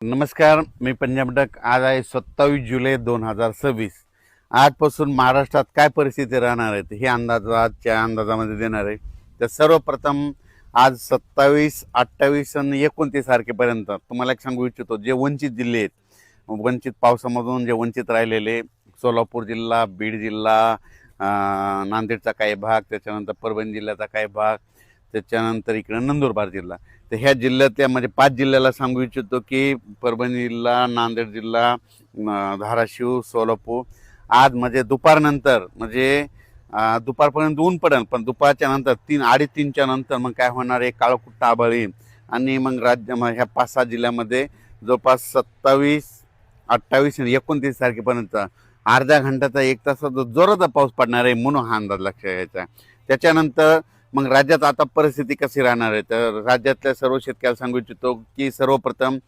नमस्कार, मी पंजाब डक. आज आहे 27 जुलै 2026. आजपासून महाराष्ट्रात काय परिस्थिती राहणार आहे हे आजच्या अंदाजामध्ये देणार आहे. तर सर्वप्रथम आज 27, 28 आणि 29 तारखेपर्यंत तुम्हाला एक सांगू इच्छितो, जे वंचित जिल्हे आहेत, वंचित पावसामधून जे वंचित राहिलेले, सोलापूर जिल्हा, बीड जिल्हा, नांदेडचा काही भाग, त्याच्यानंतर परभणी जिल्ह्याचा काही भाग, त्याच्यानंतर इकडे नंदुरबार जिल्हा. तर ह्या जिल्ह्यातल्या म्हणजे 5 जिल्ह्याला सांगू इच्छितो की परभणी जिल्हा, नांदेड जिल्हा, धाराशिव, सोलापूर आज म्हणजे दुपारनंतर म्हणजे दुपारपर्यंत ऊन पडेल, पण दुपारच्या नंतर 3-3:30च्या नंतर मग काय होणार आहे, काळकुट्ट आभाळ येईल आणि मग ह्या 5-6 जिल्ह्यामध्ये जवळपास 27, 28 आणि 29 तारखेपर्यंत अर्ध्या घंट्याचा 1 तासाचा जोराचा पाऊस पडणार आहे म्हणून हा अंदाज लक्षात घ्यायचा. त्याच्यानंतर मग राज्यात आता परिस्थिती कशी राहणार आहे, तर राज्यातल्या सर्व शेतकऱ्याला सांगू इच्छितो की सर्वप्रथम